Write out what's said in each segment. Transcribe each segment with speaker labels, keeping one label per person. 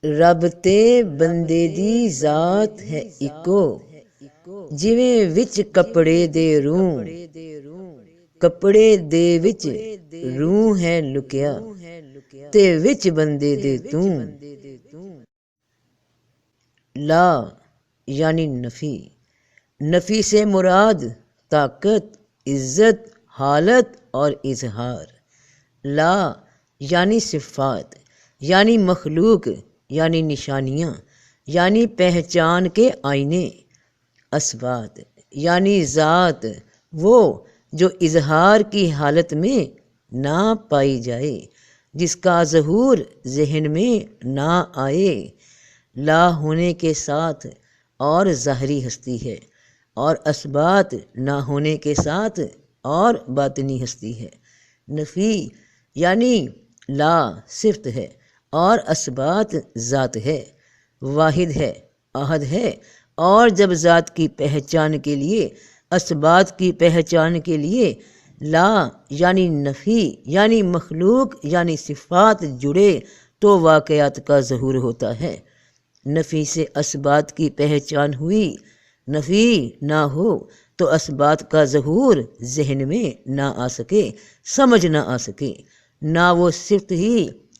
Speaker 1: ਰੱਬ ਤੇ ਬੰਦੇ ਦੀ ਜ਼ਾਤ ਹੈ ਇੱਕੋ, ਜਿਵੇਂ ਵਿੱਚ ਕੱਪੜੇ ਦੇ ਰੂਹ, ਕੱਪੜੇ ਦੇ ਵਿੱਚ ਰੂਹ ਹੈ ਲੁਕਿਆ, ਤੇ ਵਿੱਚ ਬੰਦੇ ਦੇ ਤੂੰ। لا یعنی نفی، نفی سے مراد طاقت، عزت، حالت اور اظہار۔ لا یعنی صفات، یعنی مخلوق، یعنی نشانیاں، یعنی پہچان کے آئینے۔ اثبات یعنی ذات، وہ جو اظہار کی حالت میں نہ پائی جائے، جس کا ظہور ذہن میں نہ آئے۔ لا ہونے کے ساتھ اور ظاہری ہستی ہے، اور اثبات نہ ہونے کے ساتھ اور باطنی ہستی ہے۔ نفی یعنی لا صفت ہے اور اثبات ذات ہے، واحد ہے، احد ہے، اور جب ذات کی پہچان کے لیے، اثبات کی پہچان کے لیے لا یعنی نفی یعنی مخلوق یعنی صفات جڑے تو واقعات کا ظہور ہوتا ہے۔ نفی سے اثبات کی پہچان ہوئی، نفی نہ ہو تو اثبات کا ظہور ذہن میں نہ آ سکے، سمجھ نہ آ سکے۔ نہ وہ صفت ہی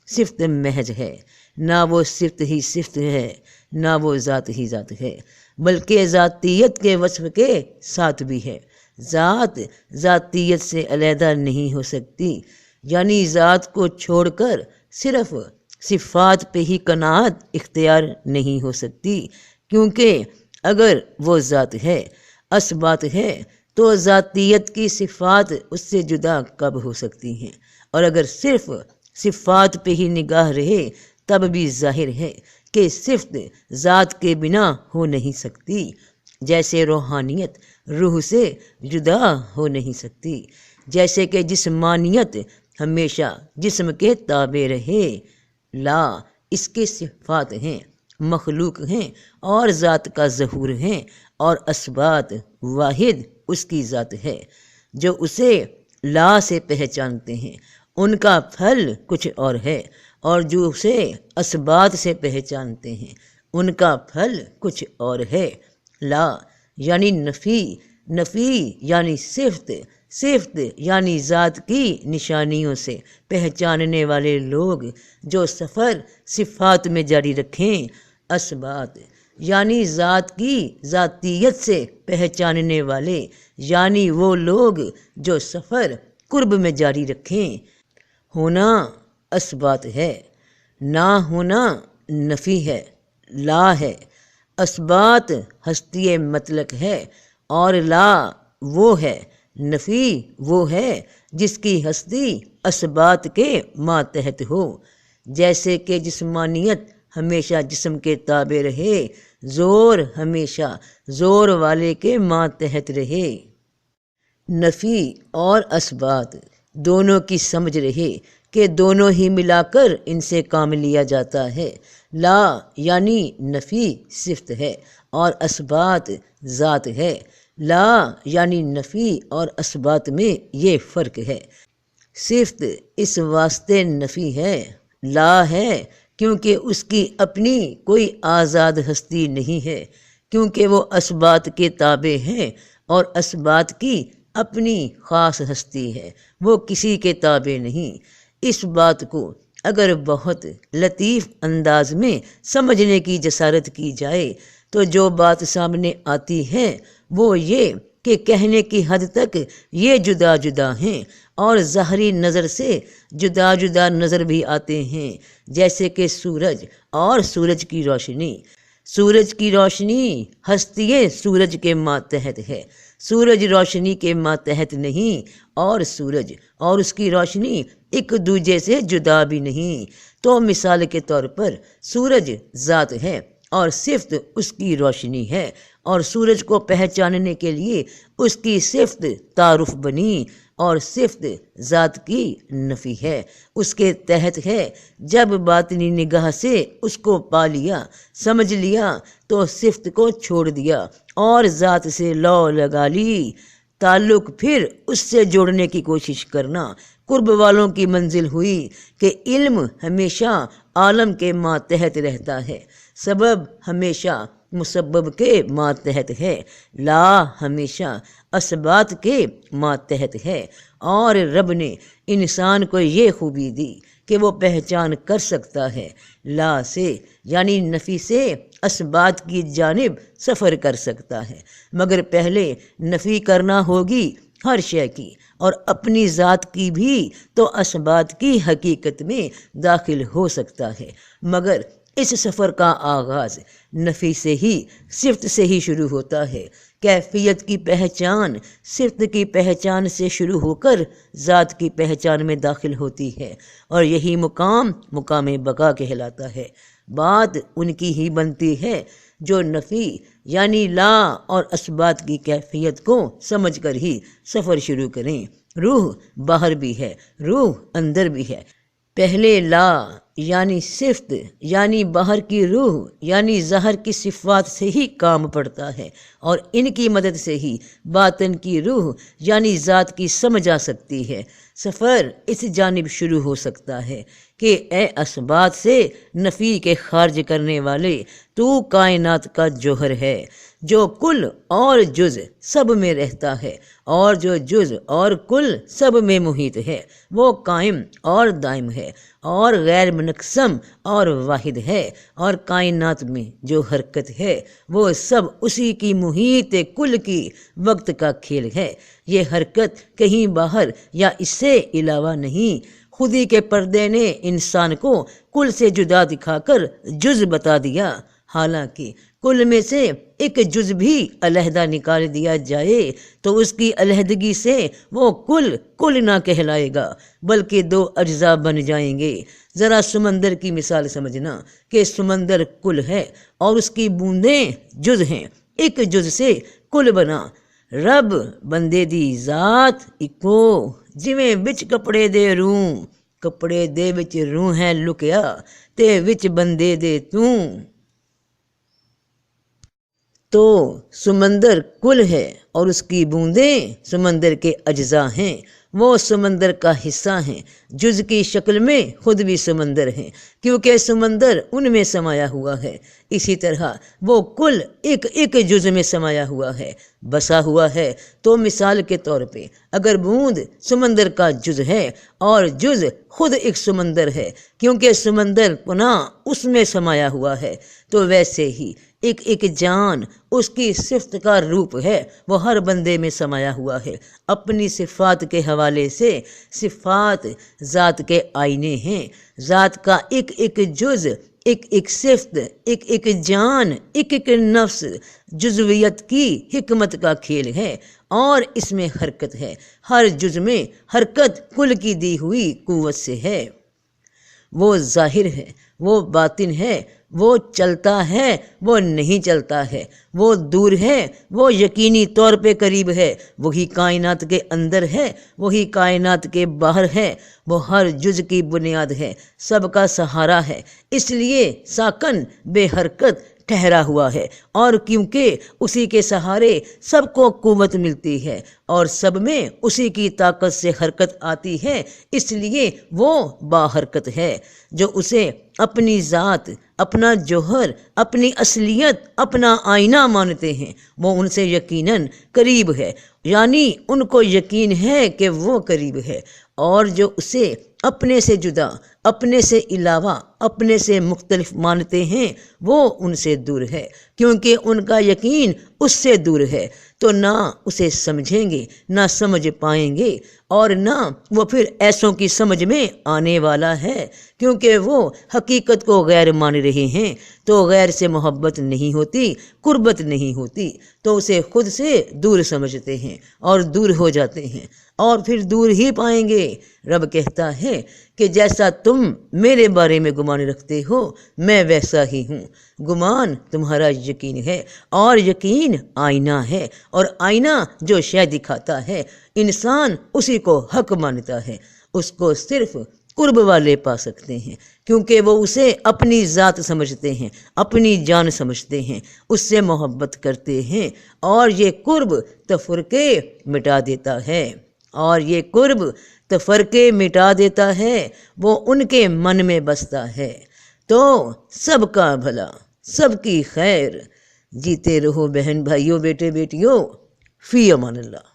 Speaker 1: صفت محض ہے، نہ وہ صفت ہی صفت ہے، نہ وہ ذات ہی ذات ہے، بلکہ ذاتیت کے وصف کے ساتھ بھی ہے۔ ذات ذاتیت سے علیحدہ نہیں ہو سکتی، یعنی ذات کو چھوڑ کر صرف صفات پہ ہی قناعت اختیار نہیں ہو سکتی، کیونکہ اگر وہ ذات ہے، اثبات ہے، تو ذاتیت کی صفات اس سے جدا کب ہو سکتی ہیں؟ اور اگر صرف صفات پہ ہی نگاہ رہے تب بھی ظاہر ہے کہ صفت ذات کے بنا ہو نہیں سکتی، جیسے روحانیت روح سے جدا ہو نہیں سکتی، جیسے کہ جسمانیت ہمیشہ جسم کے تابع رہے۔ لا اس کے صفات ہیں، مخلوق ہیں اور ذات کا ظہور ہیں، اور اثبات واحد اس کی ذات ہے۔ جو اسے لا سے پہچانتے ہیں ان کا پھل کچھ اور ہے، اور جو اسے اثبات سے پہچانتے ہیں ان کا پھل کچھ اور ہے۔ لا یعنی نفی، نفی یعنی صفت، صفت یعنی ذات کی نشانیوں سے پہچاننے والے لوگ جو سفر صفات میں جاری رکھیں۔ اثبات یعنی ذات کی ذاتیت سے پہچاننے والے، یعنی وہ لوگ جو سفر قرب میں جاری رکھیں۔ ہونا اثبات ہے، نہ ہونا نفی ہے، لا ہے۔ اثبات ہستی مطلق ہے اور لا وہ ہے، نفی وہ ہے جس کی ہستی اثبات کے ماتحت ہو۔ جیسے کہ جسمانیت ہمیشہ جسم کے تابع رہے، زور ہمیشہ زور والے کے ماتحت رہے۔ نفی اور اثبات دونوں کی سمجھ رہے کہ دونوں ہی ملا کر ان سے کام لیا جاتا ہے۔ لا یعنی نفی صفت ہے اور اثبات ذات ہے۔ لا یعنی نفی اور اثبات میں یہ فرق ہے۔ صفت اس واسطے نفی ہے، لا ہے کیونکہ اس کی اپنی کوئی آزاد ہستی نہیں ہے، کیونکہ وہ اثبات کے تابع ہیں، اور اثبات کی اپنی خاص ہستی ہے، وہ کسی کے تابع نہیں۔ اس بات کو اگر بہت لطیف انداز میں سمجھنے کی جسارت کی جائے تو جو بات سامنے آتی ہے وہ یہ کہ کہنے کی حد تک یہ جدا جدا ہیں اور ظاہری نظر سے جدا جدا نظر بھی آتے ہیں، جیسے کہ سورج اور سورج کی روشنی۔ سورج کی روشنی ہستی سورج کے ماتحت ہے، سورج روشنی کے ماتحت نہیں، اور سورج اور اس کی روشنی ایک دوجے سے جدا بھی نہیں۔ تو مثال کے طور پر سورج ذات ہے اور صفت اس کی روشنی ہے، اور سورج کو پہچاننے کے لیے اس کی صفت تعارف بنی، اور صفت ذات کی نفی ہے، اس کے تحت ہے۔ جب باطنی نگاہ سے اس کو پا لیا، سمجھ لیا، تو صفت کو چھوڑ دیا اور ذات سے لو لگا لی۔ تعلق پھر اس سے جوڑنے کی کوشش کرنا قرب والوں کی منزل ہوئی کہ علم ہمیشہ عالم کے ماتحت رہتا ہے، سبب ہمیشہ مسبب کے ماتحت ہے، لا ہمیشہ اسبات کے ماتحت ہے۔ اور رب نے انسان کو یہ خوبی دی کہ وہ پہچان کر سکتا ہے، لا سے یعنی نفی سے اسبات کی جانب سفر کر سکتا ہے، مگر پہلے نفی کرنا ہوگی ہر شے کی، اور اپنی ذات کی بھی، تو اسبات کی حقیقت میں داخل ہو سکتا ہے، مگر اس سفر کا آغاز نفی سے ہی، صفت سے ہی شروع ہوتا ہے۔ کیفیت کی پہچان صفت کی پہچان سے شروع ہو کر ذات کی پہچان میں داخل ہوتی ہے، اور یہی مقام بقا کہلاتا ہے۔ بات ان کی ہی بنتی ہے جو نفی یعنی لا اور اسبات کی کیفیت کو سمجھ کر ہی سفر شروع کریں۔ روح باہر بھی ہے، روح اندر بھی ہے۔ پہلے لا یعنی صفت یعنی باہر کی روح یعنی ظاہر کی صفات سے ہی کام پڑتا ہے، اور ان کی مدد سے ہی باطن کی روح یعنی ذات کی سمجھ آ سکتی ہے۔ سفر اس جانب شروع ہو سکتا ہے کہ اے اسبات سے نفی کے خارج کرنے والے، تو کائنات کا جوہر ہے جو کل اور جز سب میں رہتا ہے، اور جو جز اور کل سب میں محیط ہے، وہ قائم اور دائم ہے، اور غیر منقسم اور واحد ہے، اور کائنات میں جو حرکت ہے وہ سب اسی کی محیط کل کی وقت کا کھیل ہے۔ یہ حرکت کہیں باہر یا اس سے علاوہ نہیں، خود ہی کے پردے نے انسان کو کل سے جدا دکھا کر جز بتا دیا۔ حالانکہ کل میں سے ایک جز بھی علیحدہ نکال دیا جائے تو اس کی علیحدگی سے وہ کل نہ کہلائے گا، بلکہ دو اجزاء بن جائیں گے۔ ذرا سمندر کی مثال سمجھنا کہ سمندر کل ہے اور اس کی بوندیں جز ہیں، ایک جز سے کل بنا۔ رب بندے دی ذات اکو، جویں وچ کپڑے دے روح، کپڑے دے وچ روح ہے لکیا، تے وچ بندے دے توں۔ تو سمندر کل ہے اور اس کی بوندیں سمندر کے اجزاء ہیں، وہ سمندر کا حصہ ہیں، جز کی شکل میں خود بھی سمندر ہیں، کیونکہ سمندر ان میں سمایا ہوا ہے۔ اسی طرح وہ کل ایک جز میں سمایا ہوا ہے، بسا ہوا ہے۔ تو مثال کے طور پہ اگر بوند سمندر کا جز ہے اور جز خود ایک سمندر ہے، کیونکہ سمندر پناہ اس میں سمایا ہوا ہے، تو ویسے ہی ایک جان اس کی صفت کا روپ ہے، وہ ہر بندے میں سمایا ہوا ہے۔ اپنی صفات کے حوالے سے صفات ذات کے آئینے ہیں، ذات کا ایک جز، ایک صفت، ایک جان، ایک نفس جزویت کی حکمت کا کھیل ہے، اور اس میں حرکت ہے۔ ہر جز میں حرکت کل کی دی ہوئی قوت سے ہے۔ وہ ظاہر ہے، وہ باطن ہے، وہ چلتا ہے، وہ نہیں چلتا ہے، وہ دور ہے، وہ یقینی طور پہ قریب ہے، وہی کائنات کے اندر ہے، وہی کائنات کے باہر ہے، وہ ہر جز کی بنیاد ہے، سب کا سہارا ہے، اس لیے ساکن بے حرکت ٹھہرا ہوا ہے، اور کیونکہ اسی کے سہارے سب کو قوت ملتی ہے اور سب میں اسی کی طاقت سے حرکت آتی ہے، اس لیے وہ با حرکت ہے۔ جو اسے اپنی ذات، اپنا جوہر، اپنی اصلیت، اپنا آئینہ مانتے ہیں، وہ ان سے یقیناً قریب ہے، یعنی ان کو یقین ہے کہ وہ قریب ہے، اور جو اسے اپنے سے جدا، اپنے سے علاوہ، اپنے سے مختلف مانتے ہیں، وہ ان سے دور ہے، کیونکہ ان کا یقین اس سے دور ہے، تو نہ اسے سمجھیں گے، نہ سمجھ پائیں گے، اور نہ وہ پھر ایسوں کی سمجھ میں آنے والا ہے، کیونکہ وہ حقیقت کو غیر مان رہے ہیں، تو غیر سے محبت نہیں ہوتی، قربت نہیں ہوتی، تو اسے خود سے دور سمجھتے ہیں اور دور ہو جاتے ہیں، اور پھر دور ہی پائیں گے۔ رب کہتا ہے کہ جیسا تم میرے بارے میں گمان رکھتے ہو، میں ویسا ہی ہوں۔ گمان تمہارا یقین ہے، اور یقین آئینہ ہے، اور آئینہ جو شے دکھاتا ہے، انسان اسی کو حق مانتا ہے، اس کو صرف قرب والے پا سکتے ہیں، کیونکہ وہ اسے اپنی ذات سمجھتے ہیں، اپنی جان سمجھتے ہیں، اس سے محبت کرتے ہیں، اور یہ قرب تفرقے مٹا دیتا ہے، اور یہ قرب تفرقے مٹا دیتا ہے، وہ ان کے من میں بستا ہے۔ تو سب کا بھلا، سب کی خیر، جیتے رہو بہن بھائیوں، بیٹے بیٹیوں، فی امان اللہ۔